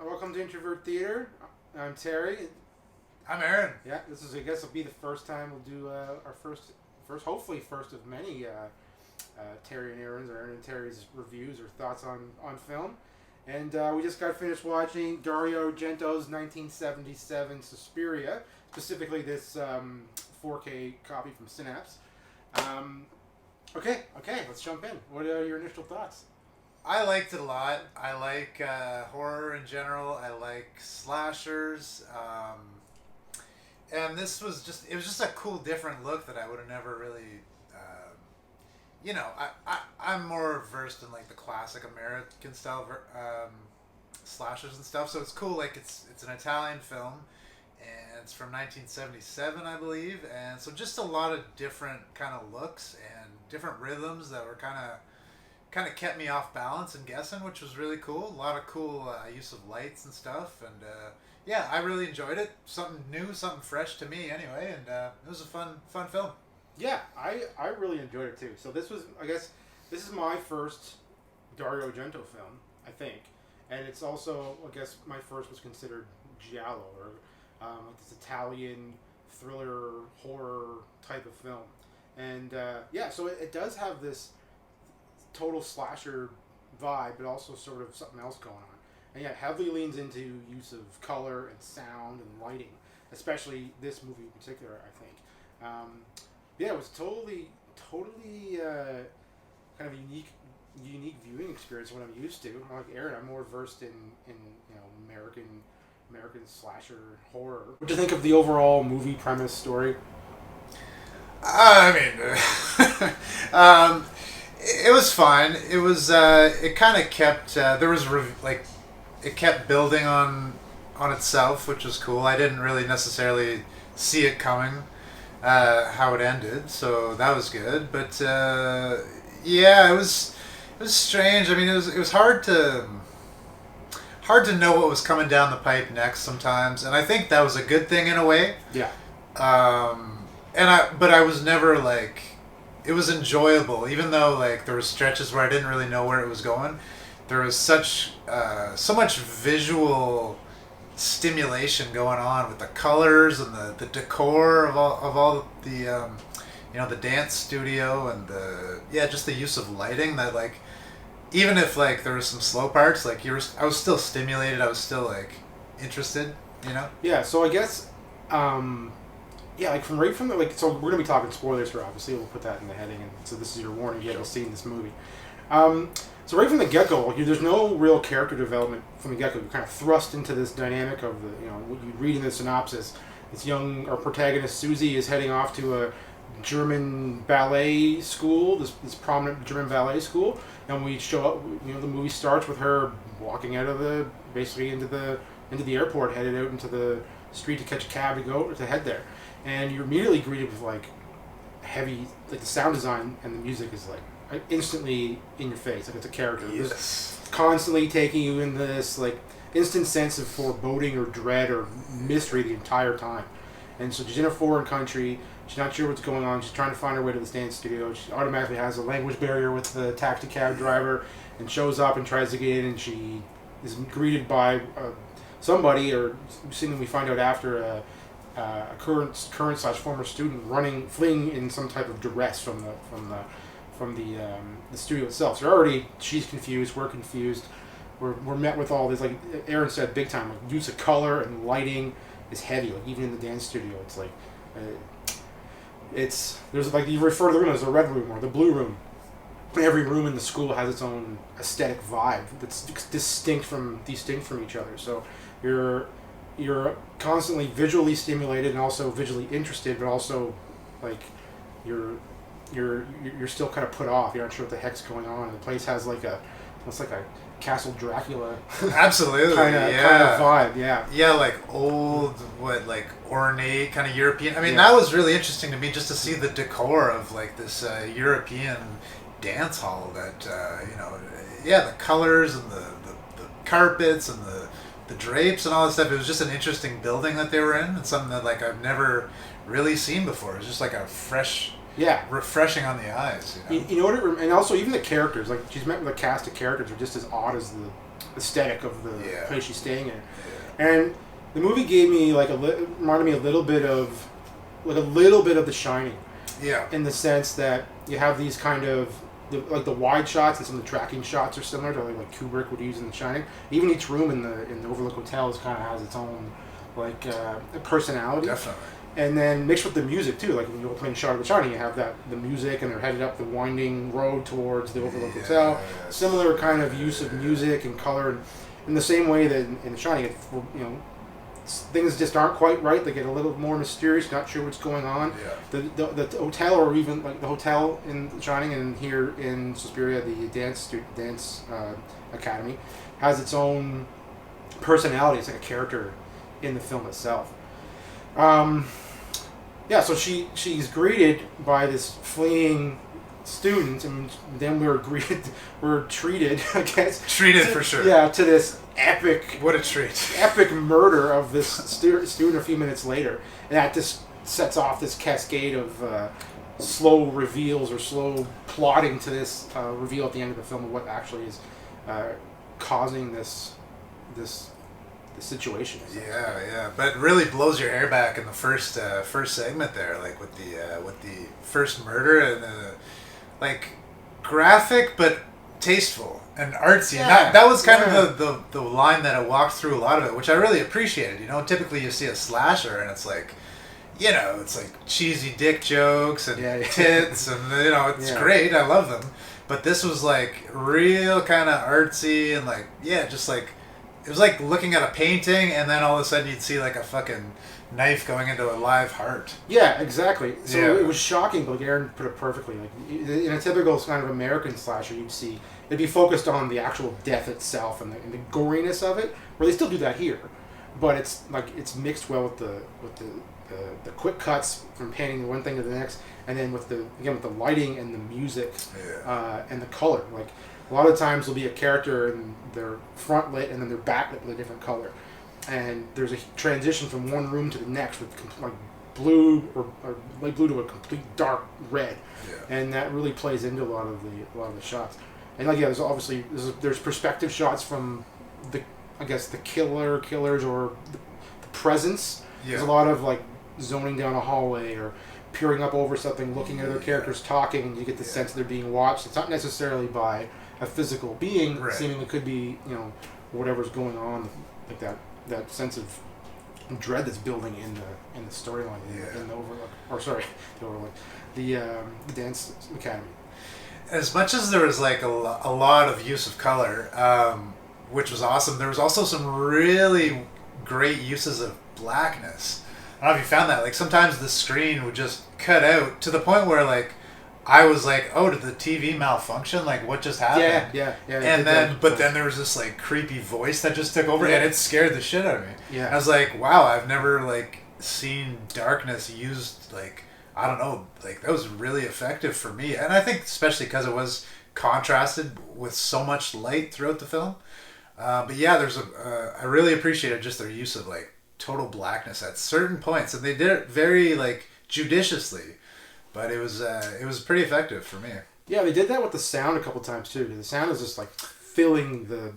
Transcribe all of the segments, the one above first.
Welcome to Introvert Theater. I'm Terry. I'm Aaron. Yeah, this is, I guess, will be the first time we'll do our hopefully first of many Terry and Aaron's or Aaron and Terry's reviews or thoughts on film. And we just got finished watching Dario Argento's 1977 Suspiria, specifically this 4K copy from Synapse. Okay, let's jump in. What are your initial thoughts? I liked it a lot. I like horror in general. I like slashers. And this was it was just a cool, different look that I would have never really, I'm more versed in like the classic American style slashers and stuff. So it's cool. Like it's an Italian film, and it's from 1977, I believe. And so just a lot of different kind of looks and different rhythms that were kind of kept me off balance and guessing, which was really cool. A lot of cool use of lights and stuff, and yeah, I really enjoyed it. Something new, something fresh to me, anyway, and it was a fun film. Yeah, I really enjoyed it too. So this is my first Dario Argento film, I think, and it's also, I guess, my first was considered giallo, or like this Italian thriller horror type of film, and yeah, so it does have this total slasher vibe, but also sort of something else going on. And yeah, heavily leans into use of color and sound and lighting, especially this movie in particular, I think. Yeah, it was totally kind of unique viewing experience from what I'm used to. Like Aaron, I'm more versed in American slasher horror. What do you think of the overall movie premise story? I mean, it was fine. It was. It kind of kept. There was it kept building on itself, which was cool. I didn't really necessarily see it coming, how it ended, so that was good. But yeah, it was strange. I mean, it was hard to know what was coming down the pipe next sometimes, and I think that was a good thing in a way. Yeah. But I was never like. It was enjoyable, even though like there were stretches where I didn't really know where it was going. There was so much visual stimulation going on with the colors and the decor of all the the dance studio and just the use of lighting, that like even if like there was some slow parts, like I was still stimulated. I was still like interested. Yeah. So I guess. Yeah, like from the so we're gonna be talking spoilers here. Obviously, we'll put that in the heading, and so this is your warning. You haven't seen this movie. So right from the get-go, there's no real character development from the get-go. You're kind of thrust into this dynamic of what you read in the synopsis. Our protagonist Susie is heading off to a German ballet school, this prominent German ballet school, and we show up. The movie starts with her walking out of basically into the airport, headed out into the street to catch a cab to head there. And you're immediately greeted with like heavy, like the sound design and the music is like instantly in your face, like it's a character. Yes. It's constantly taking you in this like instant sense of foreboding or dread or mystery the entire time. And so she's in a foreign country. She's not sure what's going on. She's trying to find her way to the dance studio. She automatically has a language barrier with the taxi cab driver, and shows up and tries to get in. And she is greeted by somebody, or something we find out after. A current/former student fleeing in some type of duress from the studio itself. So she's confused. We're confused. We're met with all this, like Aaron said, big time. Like use of color and lighting is heavy. Like even in the dance studio, it's like there's like you refer to the room as the red room or the blue room. Every room in the school has its own aesthetic vibe that's distinct from each other. So you're constantly visually stimulated and also visually interested, but also like you're still kind of put off. You're not sure what the heck's going on. And the place has almost like a Castle Dracula absolutely kind of vibe. Yeah, like old, like ornate kind of European. I mean, that was really interesting to me, just to see the decor of like this European dance hall. That the colors and the carpets and the drapes and all that stuff. It was just an interesting building that they were in, and something that like I've never really seen before. It was just like a fresh, refreshing on the eyes. You know what? And also even the characters. Like she's met with a cast of characters are just as odd as aesthetic of the Yeah. place she's staying in. Yeah. And the movie gave me like reminded me a little bit of The Shining, Yeah. in the sense that you have these kind of the wide shots, and some of the tracking shots are similar to like Kubrick would use in The Shining. Even each room in the Overlook Hotel kind of has its own like personality. Definitely. And then mixed with the music too, like when you open a shot of The Shining, you have the music, and they're headed up the winding road towards the Overlook Hotel. Yeah. Similar kind of use of music and color, and in the same way that in The Shining, things just aren't quite right. They get a little more mysterious, not sure what's going on. Yeah. The hotel, or even like the hotel in The Shining, and here in Suspiria, the dance academy, has its own personality. It's like a character in the film itself. So she's greeted by this fleeing student, and then we're treated, I guess. Treated for sure. Yeah, to this epic What a treat. epic murder of this student a few minutes later, and that just sets off this cascade of slow reveals, or slow plotting to this reveal at the end of the film of what actually is causing this situation. Yeah, but it really blows your hair back in the first segment there, like with the first murder, and like graphic but tasteful and artsy. Yeah. And that was kind of the line that I walked through a lot of it, which I really appreciated. Typically you see a slasher and it's like, it's like cheesy dick jokes and tits, and it's great. I love them, but this was like real kind of artsy, and like just like. It was like looking at a painting, and then all of a sudden you'd see like a fucking knife going into a live heart. Yeah, exactly. So it was shocking, but Aaron put it perfectly. Like in a typical kind of American slasher, you'd see it'd be focused on the actual death itself and the goriness of it. Where they still do that here, but it's mixed well with the quick cuts from panning one thing to the next, and then with the lighting and the music, and the color. Like a lot of times there'll be a character and they're front lit and then they're back lit with a different color, and there's a transition from one room to the next with like blue or light blue to a complete dark red, and that really plays into a lot of the shots. And there's obviously there's perspective shots from the killers or the presence. There's a lot of like zoning down a hallway or peering up over something, looking at other characters talking, and you get the sense they're being watched. It's not necessarily by a physical being, seemingly could be, whatever's going on, like that sense of dread that's building in the storyline in the Overlook, the dance academy. As much as there was like a lot of use of color, which was awesome, there was also some really great uses of blackness. I don't know if you found that. Like sometimes the screen would just cut out to the point where like I was like, oh, did the TV malfunction? Like what just happened? Yeah. And then there was this like creepy voice that just took over, and it scared the shit out of me. Yeah. And I was like, wow, I've never like seen darkness used like, I don't know, like that was really effective for me. And I think especially because it was contrasted with so much light throughout the film. But yeah, I really appreciated just their use of like total blackness at certain points, and they did it very like judiciously, but it was pretty effective for me. Yeah, they did that with the sound a couple times too. The sound is just like filling the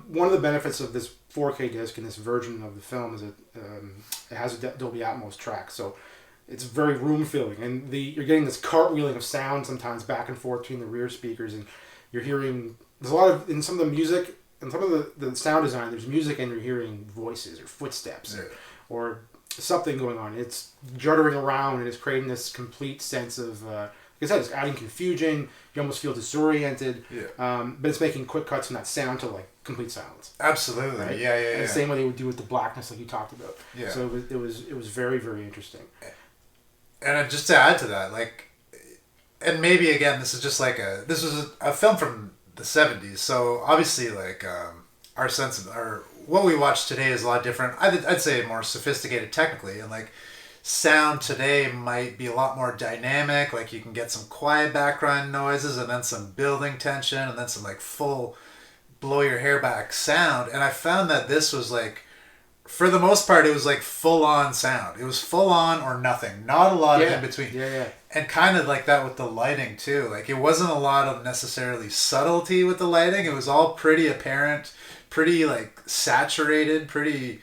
one of the benefits of this 4K disc and this version of the film is it has a Dolby Atmos track, so it's very room filling, and you're getting this cartwheeling of sound sometimes back and forth between the rear speakers, and you're hearing there's a lot of in some of the music. And some of the sound design, there's music and you're hearing voices or footsteps or something going on. It's juddering around and it's creating this complete sense of, like I said, it's adding confusion. You almost feel disoriented. But it's making quick cuts from that sound to like complete silence. Absolutely. Right? Yeah. And the same way they would do with the blackness like you talked about. Yeah. So it was very, very interesting. And just to add to that, like, and maybe again, this was a film from the 70s, so obviously like our sense of what we watch today is a lot different. I'd say more sophisticated technically, and like sound today might be a lot more dynamic. Like you can get some quiet background noises and then some building tension and then some like full blow your hair back sound. And I found that this was like for the most part, it was like full on sound. It was full on or nothing. Not a lot of in between. Yeah. And kind of like that with the lighting too. Like it wasn't a lot of necessarily subtlety with the lighting. It was all pretty apparent, pretty like saturated, pretty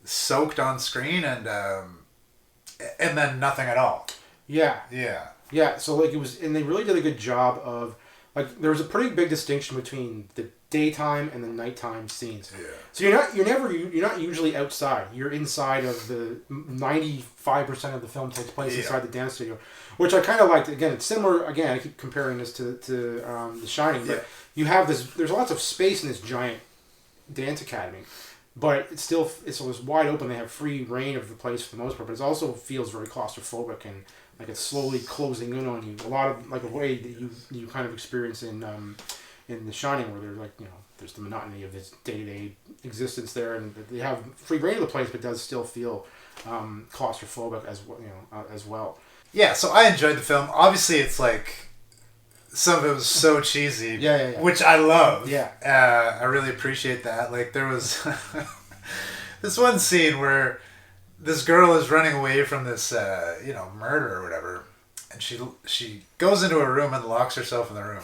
soaked on screen, and then nothing at all. Yeah. Yeah. Yeah. So like it was, and they really did a good job of like there was a pretty big distinction between the daytime and the nighttime scenes. Yeah. So you're not usually outside. You're inside of the 95% of the film takes place inside the dance studio, which I kind of liked. Again, it's similar. Again, I keep comparing this to The Shining, but you have this. There's lots of space in this giant dance academy, but it's wide open. They have free reign of the place for the most part, but it also feels very claustrophobic and like it's slowly closing in on you. A lot of like a way that you kind of experience in The Shining, where there's there's the monotony of his day-to-day existence there, and they have free reign of the place, but it does still feel claustrophobic as well. Yeah, so I enjoyed the film. Obviously, it's like some of it was so cheesy, which I love. Yeah, I really appreciate that. Like there was this one scene where this girl is running away from this murder or whatever, and she goes into a room and locks herself in the room.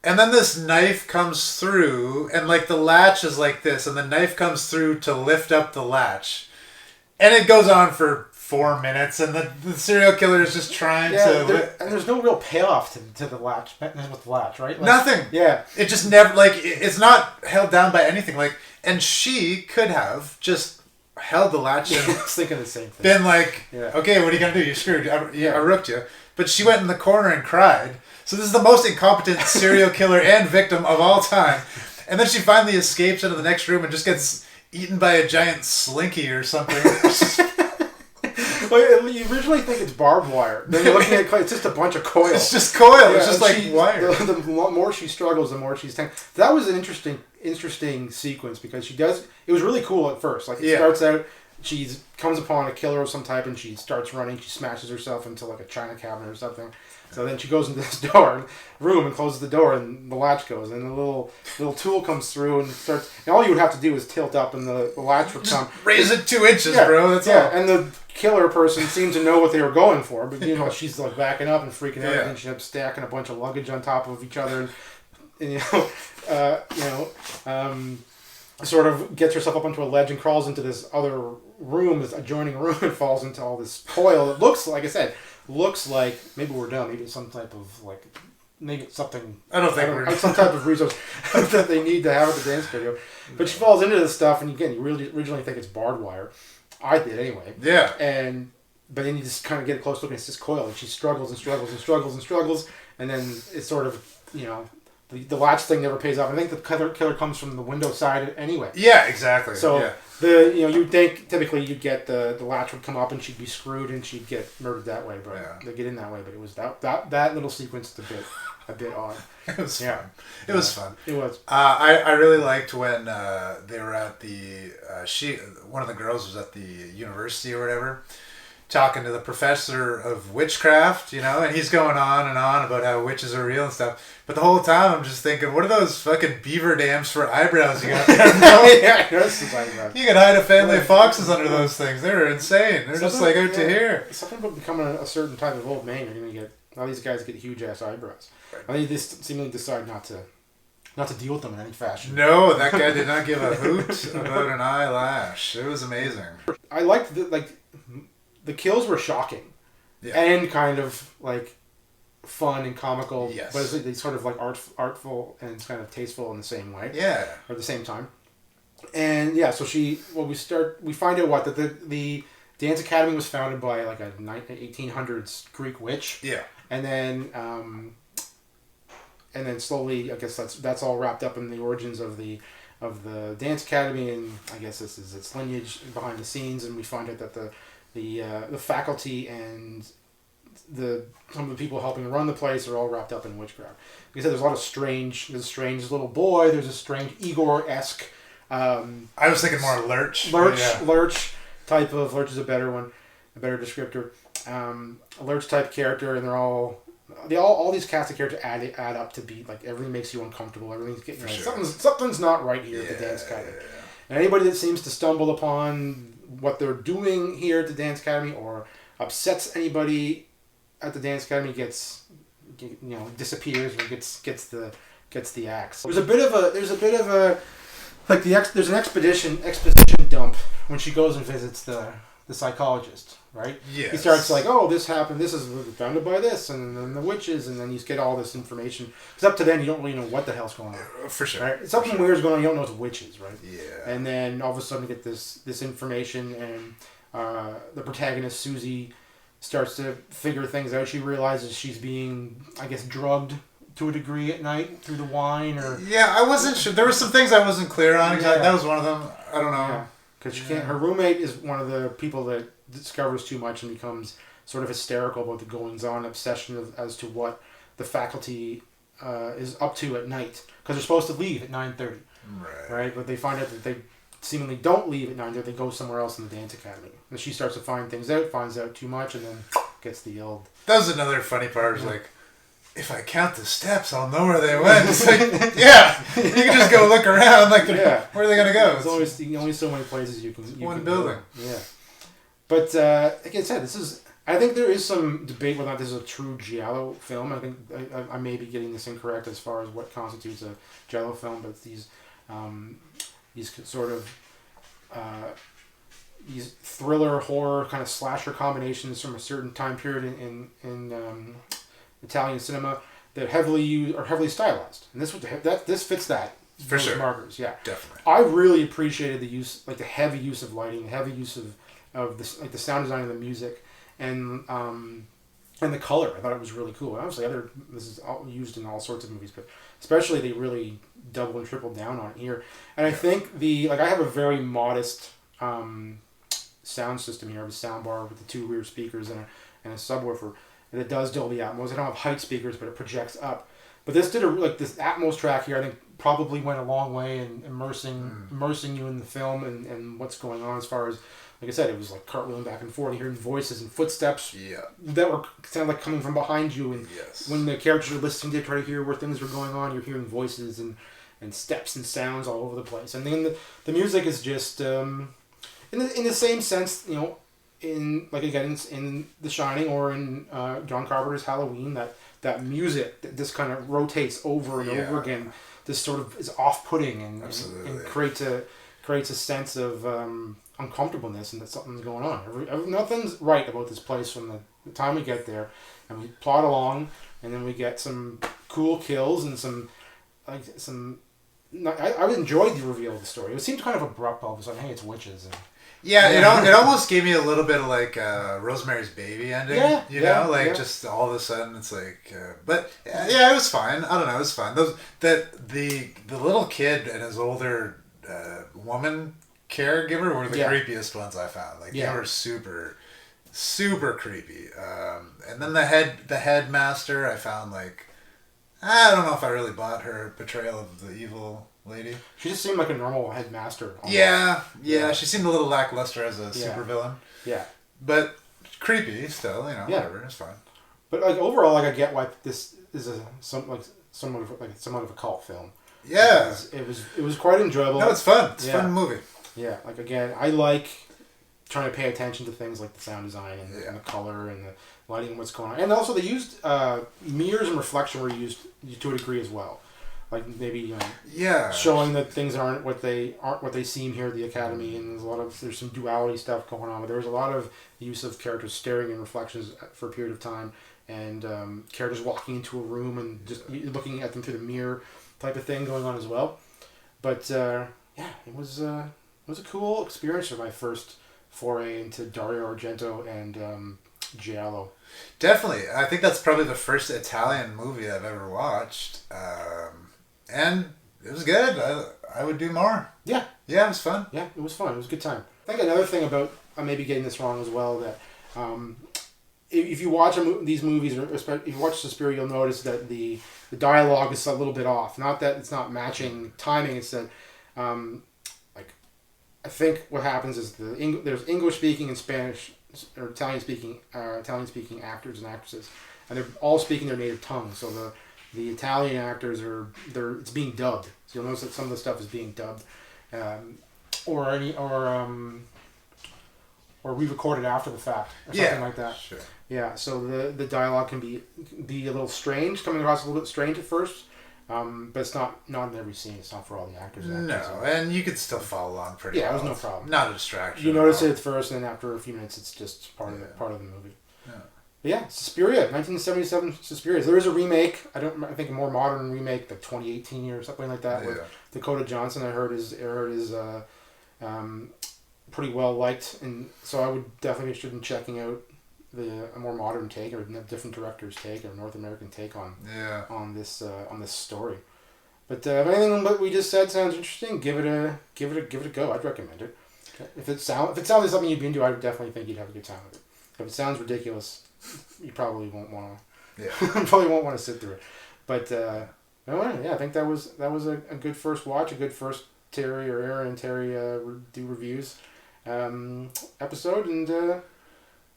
And then this knife comes through, and like the latch is like this, and the knife comes through to lift up the latch. And it goes on for 4 minutes, and the serial killer is just trying to... And there's no real payoff to the latch, with the latch, right? Like, nothing. Yeah. It just never, like, it's not held down by anything. Like, and she could have just held the latch and... I was thinking the same thing. Been like, okay, what are you going to do? You're screwed. I rooked you. But she went in the corner and cried. So this is the most incompetent serial killer and victim of all time. And then she finally escapes into the next room and just gets eaten by a giant slinky or something. Well, you originally think it's barbed wire. Then you're looking at it, it's just a bunch of coil. It's just coil. It's just like wire. The more she struggles, the more she's tangled. That was an interesting sequence because she does... It was really cool at first. Like, it starts out... She comes upon a killer of some type and she starts running. She smashes herself into like a china cabinet or something. So then she goes into this room and closes the door, and the latch goes, and the little tool comes through and starts. And all you would have to do is tilt up, and the latch would come. Raise it 2 inches, bro. That's all. And the killer person seemed to know what they were going for, but she's like backing up and freaking out, and she ends up stacking a bunch of luggage on top of each other, and sort of gets herself up onto a ledge and crawls into this other room, this adjoining room, and falls into all this coil. It looks like maybe we're done. Maybe it's some type of like, maybe it's something. I don't think some type of resource that they need to have at the dance studio. But she falls into this stuff, and again, you really originally think it's barbed wire. I did anyway. Yeah. But then you just kind of get a close look, and it's this coil, and she struggles and struggles and struggles and struggles, and then it's sort of the latch thing never pays off. I think the killer comes from the window side anyway. Yeah, exactly. So you'd think typically you'd get the latch would come up and she'd be screwed and she'd get murdered that way, but they get in that way. But it was that little sequence is a bit odd. It was fun. It was fun. It was. I really liked when they were at the one of the girls was at the university or whatever, talking to the professor of witchcraft, and he's going on and on about how witches are real and stuff. But the whole time I'm just thinking, what are those fucking beaver dams for eyebrows you got there? You could hide a family of foxes under those things. They're insane. They're just like out to here. Something about becoming a certain type of old man, you're going to get... All these guys get huge ass eyebrows. Right. I think they seemingly decide not to deal with them in any fashion. No, that guy did not give a hoot about an eyelash. It was amazing. I liked the kills were shocking, and kind of like fun and comical. Yes, but they sort of like artful and kind of tasteful in the same way. Yeah, or at the same time. And so we find out that the dance academy was founded by like a 1800s Greek witch. Yeah, and then slowly, I guess that's all wrapped up in the origins of the dance academy, and I guess this is its lineage behind the scenes, and we find out that the faculty and some of the people helping run the place are all wrapped up in witchcraft. Like I said, there's a lot of there's a strange little boy, there's a strange Igor-esque... I was thinking more Lurch. Lurch type of... Lurch is a better one, a better descriptor. A Lurch type character, and all these cast of characters add up to be like everything makes you uncomfortable. Everything's getting... something's not right here at the dance academy. And anybody that seems to stumble upon what they're doing here at the Dance Academy or upsets anybody at the Dance Academy disappears or gets the axe. There's a bit of a like there's an exposition dump when she goes and visits the psychologist, right? Yes. He starts like, oh, this happened, this is founded by this, and then the witches, and then you get all this information. Because up to then, you don't really know what the hell's going on. For sure. Right? Something weird's going on, you don't know it's witches, right? Yeah. And then all of a sudden you get this information, and the protagonist, Susie, starts to figure things out. She realizes she's being, I guess, drugged to a degree at night through the wine, or... Yeah, I wasn't sure. There were some things I wasn't clear on. Exactly. That was one of them. I don't know. Yeah. Because she can't. Her roommate is one of the people that discovers too much and becomes sort of hysterical about the goings-on, obsession as to what the faculty is up to at night. Because they're supposed to leave at 9:30. Right. But they find out that they seemingly don't leave at 9:30. They go somewhere else in the dance academy. And she starts to find things out, finds out too much, and then gets the old... That was another funny part. Was like, if I count the steps, I'll know where they went. It's like, yeah, you can just go look around. Like, where are they gonna go? There's only so many places you can. One building. Go. Yeah, but like I said, I think there is some debate whether or not this is a true giallo film. I think I may be getting this incorrect as far as what constitutes a giallo film, but these sort of these thriller horror kind of slasher combinations from a certain time period in Italian cinema that are heavily stylized, and this fits that for sure. Markers, yeah, definitely. I really appreciated the use, like the heavy use of lighting, the heavy use of this, like the sound design of the music, and the color. I thought it was really cool. And obviously, this is all used in all sorts of movies, but especially they really double and triple down on it here. And I think I have a very modest sound system here. I have a sound bar with the 2 rear speakers and a subwoofer. And it does Dolby Atmos. I don't have height speakers, but it projects up. But this this Atmos track here, I think probably went a long way in immersing you in the film and what's going on as far as, like I said, it was like cartwheeling back and forth, hearing voices and footsteps that were sound like coming from behind you. And when the characters are listening to try to hear where things are going on, you're hearing voices and steps and sounds all over the place. And then the music is just in the same sense, in The Shining or in John Carpenter's Halloween, that music that just kind of rotates over and over again, this sort of is off-putting and creates a sense of uncomfortableness and that something's going on. Nothing's right about this place from the time we get there, and we plod along, and then we get some cool kills and I enjoyed the reveal of the story. It seemed kind of abrupt all of a sudden. Hey, it's witches. It almost gave me a little bit of like Rosemary's Baby ending. Just all of a sudden it's like, but it was fine. I don't know, it was fine. The little kid and his older woman caregiver were the creepiest ones I found. Like they were super, super creepy. And then the headmaster, I found like, I don't know if I really bought her portrayal of the evil lady. She just seemed like a normal headmaster. Almost. Yeah. She seemed a little lackluster as a supervillain. Yeah. But creepy still, whatever. It's fine. But like overall, like I get why this is somewhat of a cult film. Yeah. It was quite enjoyable. No, it's fun. It's a fun movie. Yeah. Like again, I like trying to pay attention to things like the sound design and the color and the lighting and what's going on. And also they used mirrors and reflection were used to a degree as well. Like maybe showing that things aren't what they seem here at the academy, and there's some duality stuff going on. But there was a lot of use of characters staring in reflections for a period of time, and characters walking into a room and just looking at them through the mirror type of thing going on as well. But it was a cool experience for my first foray into Dario Argento and giallo. Definitely, I think that's probably the first Italian movie I've ever watched. And it was good. I would do more. Yeah, it was fun. Yeah, it was fun. It was a good time. I think another thing about, I may be getting this wrong as well, that if you watch these movies, or if you watch Suspiria, you'll notice that the dialogue is a little bit off. Not that it's not matching timing. It's that, I think what happens is there's English speaking and Spanish or Italian speaking actors and actresses, and they're all speaking their native tongue. So the Italian actors it's being dubbed. So you'll notice that some of the stuff is being dubbed. or re-recorded after the fact or something like that. Sure. Yeah, so the dialogue can be a little strange, coming across a little bit strange at first, but it's not in every scene. It's not for all the actors. No, and you could still follow along pretty well. Yeah, there's no problem. Not a distraction. You notice it at first, and then after a few minutes, it's just part of the movie. Yeah. But yeah, Suspiria, 1977 Suspiria. There is a remake. I think a more modern remake, like 2018 or something like that, with Dakota Johnson. I heard is pretty well liked, and so I would definitely be interested in checking out a more modern take or a different director's take or North American take on this story. But if anything what we just said sounds interesting, give it a go. I'd recommend it. If it sounds like something you'd be into, I would definitely think you'd have a good time with it. If it sounds ridiculous, you probably won't want to. Yeah. Probably won't want to sit through it. But I think that was a good first watch, a good first Terry or Aaron and Terry do reviews episode, and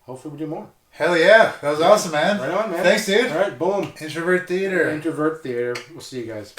hopefully we do more. Hell yeah, that was awesome, man. Right on, man. Thanks, dude. All right, boom. Introvert Theater. Introvert Theater. We'll see you guys.